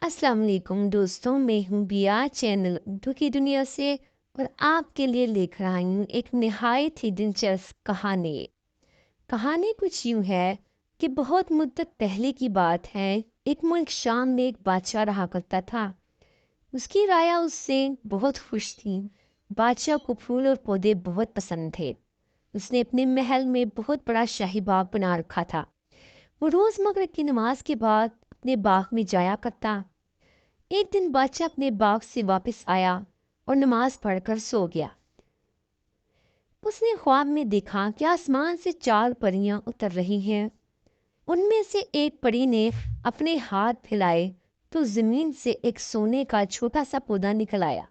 अस्सलाम वालेकुम दोस्तों, मैं हूँ बिया चैनल उर्दू की दुनिया से और आपके लिए लेकर आई हूँ एक नहायत ही दिलचस्प कहानी। कहानी कुछ यूँ है कि बहुत मुद्दत पहले की बात है। एक मुल्क शाम में एक बादशाह रहा करता था। उसकी राया उससे बहुत खुश थी। बादशाह को फूल और पौधे बहुत पसंद थे। उसने अपने महल में बहुत बड़ा शाही बाग बना रखा था। वो रोज़ मगरिब की नमाज के बाद अपने बाग में जाया करता। एक दिन बादशाह अपने बाग से वापस आया और नमाज पढ़कर सो गया। उसने ख्वाब में देखा कि आसमान से 4 परियां उतर रही हैं। उनमें से एक परी ने अपने हाथ फैलाए तो जमीन से एक सोने का छोटा सा पौधा निकल आया।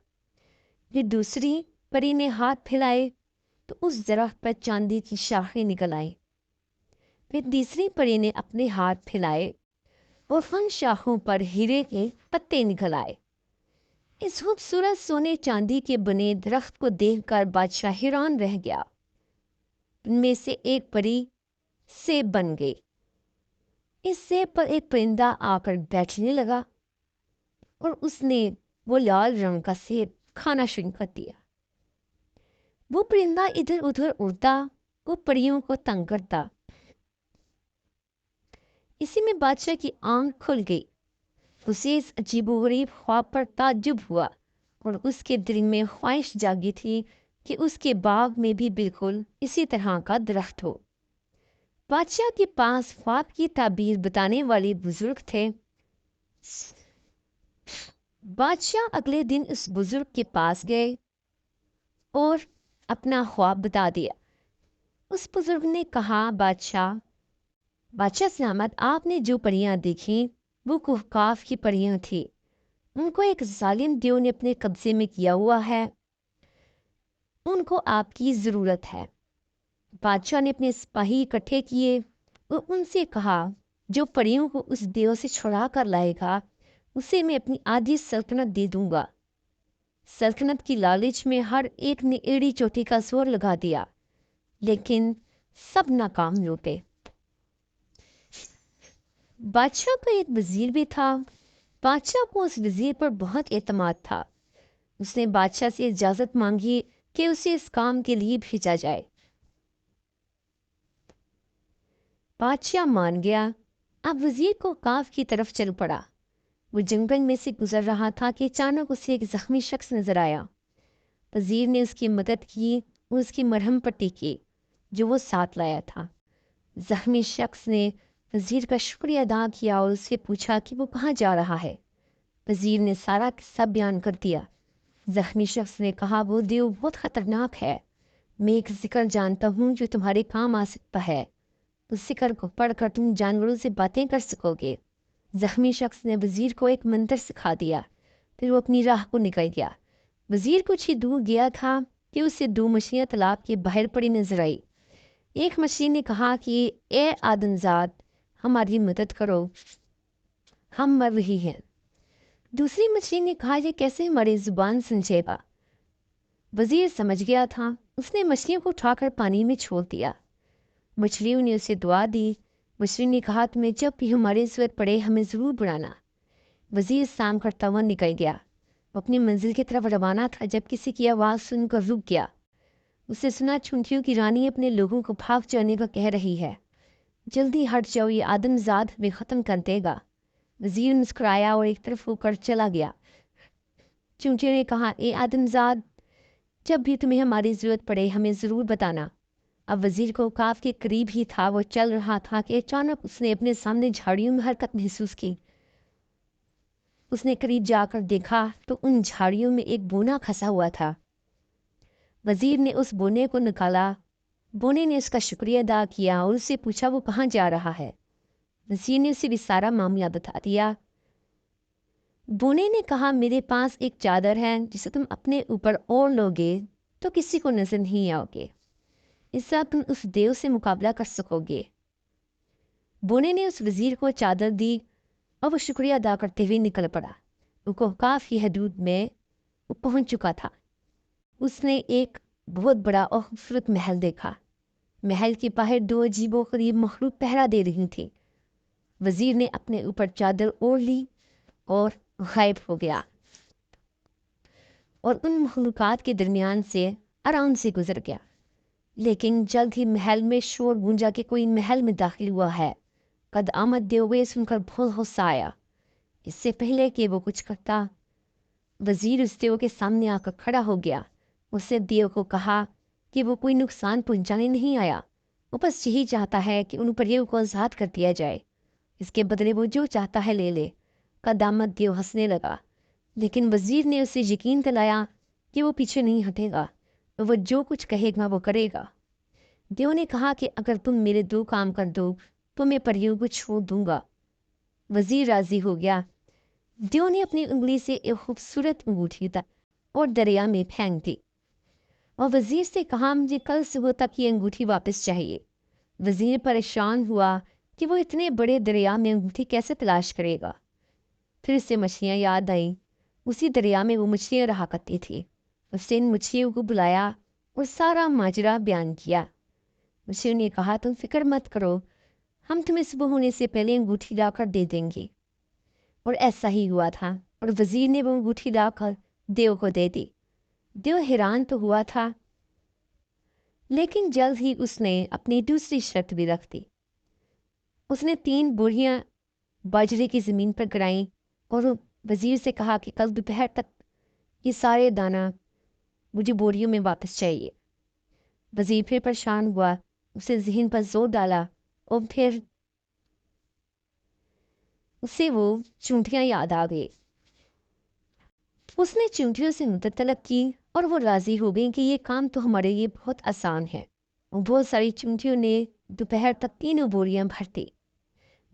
फिर दूसरी परी ने हाथ फैलाए तो उस दरख्त पर चांदी की शाखें निकल आई। फिर तीसरी परी ने अपने हाथ फैलाए और उन शाखों पर हीरे के पत्ते निकल आए। इस खूबसूरत सोने चांदी के बने दरख्त को देखकर बादशाह हैरान रह गया। उनमें से एक परी सेब बन गई। इस सेब पर एक परिंदा आकर बैठने लगा और उसने वो लाल रंग का सेब खाना शुरू कर दिया। वो परिंदा इधर उधर उड़ता, वो परियों को तंग करता। इसी में बादशाह की आंख खुल गई। उसे इस अजीबोगरीब ख्वाब पर ताज्जुब हुआ और उसके दिल में ख्वाहिश जागी थी कि उसके बाग में भी बिल्कुल इसी तरह का दरख्त हो। बादशाह के पास ख्वाब की ताबीर बताने वाले बुजुर्ग थे। बादशाह अगले दिन उस बुजुर्ग के पास गए और अपना ख्वाब बता दिया। उस बुजुर्ग ने कहा, बादशाह बादशाह सलामत, आपने जो परियां देखी वो कुहकाफ की परियां थी। उनको एक जालिम देव ने अपने कब्जे में किया हुआ है। उनको आपकी ज़रूरत है। बादशाह ने अपने सिपाही इकट्ठे किए और उनसे कहा, जो परियों को उस देव से छुड़ा कर लाएगा उसे मैं अपनी आधी सल्तनत दे दूंगा। सल्तनत की लालच में हर एक ने एड़ी चोटी का जोर लगा दिया, लेकिन सब नाकाम लौटे। बादशाह का एक वजीर भी था। बादशाह को उस वजीर पर बहुत एतमाद था। उसने बादशाह से इजाज़त मांगी कि उसे इस काम के लिए भेजा जाए। बादशाह मान गया। अब वजीर को काफ की तरफ चल पड़ा। वो जंगल में से गुजर रहा था कि अचानक उसे एक जख्मी शख्स नजर आया। वजीर ने उसकी मदद की और उसकी मरहम पट्टी की जो वो साथ लाया था। जख्मी शख्स ने वजीर का शुक्रिया अदा किया और उससे पूछा कि वो कहाँ जा रहा है। वजीर ने सारा किस्सा बयान कर दिया। जख्मी शख्स ने कहा, वो देव बहुत खतरनाक है। मैं एक जिक्र जानता हूँ जो तुम्हारे काम आ सकता है। उस जिक्र को पढ़कर तुम जानवरों से बातें कर सकोगे। जख्मी शख्स ने वजीर को एक मंत्र सिखा दिया। फिर वो अपनी राह को निकल गया। वजीर कुछ ही दूर गया था कि उसे 2 मछलियां तालाब के बाहर पड़ी नजर आई। एक मछली ने कहा कि ए आदमजाद, हमारी मदद करो, हम मर रही हैं। दूसरी मछली ने कहा, ये कैसे हमारी जुबान समझेगा। वजीर समझ गया था। उसने मछलियों को उठाकर पानी में छोड़ दिया। मछलियों ने उसे दुआ दी। मछली ने कहा, तुम्हें जब भी हमारी जरूरत पड़े हमें ज़रूर बुलाना। वजीर साम करता हुआ निकल गया। वो अपनी मंजिल की तरफ रवाना था जब किसी की आवाज़ सुनकर रुक गया। उसे सुना, चुनखियों की रानी अपने लोगों को भाग जाने का कह रही है। जल्दी हट जाओ, ये आदमजाद हमें ख़त्म कर देगा। वजीर मुस्कुराया और एक तरफ होकर चला गया। चूंचे ने कहा, ए आदमजाद, जब भी तुम्हें हमारी ज़रूरत पड़े हमें ज़रूर बताना। अब वजीर को काफ के करीब ही था। वो चल रहा था कि अचानक उसने अपने सामने झाड़ियों में हरकत महसूस की। उसने करीब जाकर देखा तो उन झाड़ियों में एक बोना खसा हुआ था। वजीर ने उस बोने को निकाला। बोने ने उसका शुक्रिया अदा किया और उससे पूछा वो कहाँ जा रहा है। वजीर ने उसे भी सारा मामला बता दिया। बोने ने कहा, मेरे पास एक चादर है जिसे तुम अपने ऊपर ओढ़ लोगे तो किसी को नजर नहीं आओगे। इससे तुम उस देव से मुकाबला कर सकोगे। बोने ने उस वजीर को चादर दी और वो शुक्रिया अदा करते हुए निकल पड़ा। वो कहकाफ की हदूद में वो पहुंच चुका था। उसने एक बहुत बड़ा और खूबसूरत महल देखा। महल के बाहर 2 अजीबो गरीब मखलूक पहरा दे रही थी। वजीर ने अपने ऊपर चादर ओढ़ ली اور غائب ہو گیا اور ان مخلوقات کے درمیان سے آرام سے گزر گیا۔ لیکن جلد ہی محل میں شور گونجا کہ کوئی محل میں داخل ہوا ہے۔ قد آمد دیو سن کر بہت غصہ آیا۔ اس سے پہلے کہ وہ کچھ کرتا، وزیر اس دیو کے سامنے آ کر کھڑا ہو گیا۔ اس نے دیو کو کہا کہ وہ کوئی نقصان پہنچانے نہیں آیا، وہ بس یہی چاہتا ہے کہ ان پریوں کو آزاد کر دیا جائے، اس کے بدلے وہ جو چاہتا ہے لے لے۔ قد آمد دیو ہنسنے لگا، لیکن وزیر نے اسے یقین دلایا کہ وہ پیچھے نہیں ہٹے گا، وہ جو کچھ کہے گا وہ کرے گا۔ دیو نے کہا کہ اگر تم میرے 2 کام کر دو تو میں پریوں کو چھوڑ دوں گا۔ وزیر راضی ہو گیا۔ دیو نے اپنی انگلی سے ایک خوبصورت انگوٹھی تھا اور دریا میں پھینک دی اور وزیر سے کہا مجھے کل صبح تک یہ انگوٹھی واپس چاہیے۔ وزیر پریشان ہوا کہ وہ اتنے بڑے دریا میں انگوٹھی کیسے تلاش کرے گا۔ پھر اسے مچھلیاں یاد آئیں، اسی دریا میں وہ مچھلیاں رہا کرتی تھی۔ اس نے ان مچھلیوں کو بلایا اور سارا ماجرا بیان کیا۔ مچھلیوں نے کہا تم فکر مت کرو، ہم تمہیں صبح ہونے سے پہلے انگوٹھی لا کر دے دیں گے۔ اور ایسا ہی ہوا تھا اور وزیر نے وہ انگوٹھی لا کر دیو کو دے دی۔ دیو حیران تو ہوا تھا، لیکن جلد ہی اس نے اپنی دوسری شرط بھی رکھ دی۔ اس نے 3 بوریاں باجرے کی زمین پر گرائیں اور وزیر سے کہا کہ کل دوپہر تک یہ سارے دانہ مجھے بوریوں میں واپس چاہیے۔ وزیر پھر پریشان ہوا، اسے ذہن پر زور ڈالا اور پھر اسے وہ چونٹیاں یاد آ گئی۔ اس نے چونٹیوں سے مدد طلب کی اور وہ راضی ہو گئی کہ یہ کام تو ہمارے لیے بہت آسان ہے۔ اور بہت ساری چونٹیوں نے دوپہر تک 3 بوریاں بھر دی۔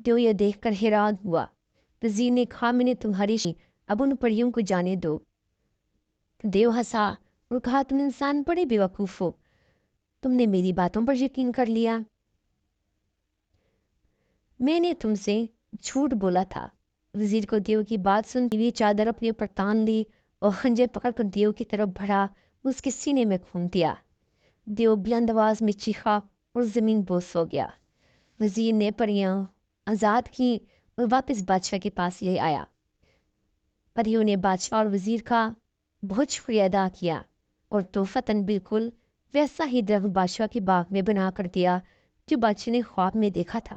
دیو یہ دیکھ کر حیران ہوا۔ وزیر نے کہا میں نے تمہاری اب ان پریوں کو جانے دو۔ دیو ہنسا اور کہا تم انسان بڑے بے وقوف ہو، تم نے میری باتوں پر یقین کر لیا، میں نے تم سے جھوٹ بولا تھا۔ وزیر کو دیو کی بات سن کے چادر اپنے اوپر تان لی اور خنجر پکڑ کر دیو کی طرف بڑھا، اس کے سینے میں خون دیا۔ دیو بلند آواز میں چیخا اور زمین بوس ہو گیا۔ وزیر نے پریاں آزاد کی اور واپس بادشاہ کے پاس لے آیا۔ پریوں نے بادشاہ اور وزیر کا بہت شکریہ ادا کیا اور توفتاً بالکل ویسا ہی درخت بادشاہ کے باغ میں بنا کر دیا جو بادشاہ نے خواب میں دیکھا تھا۔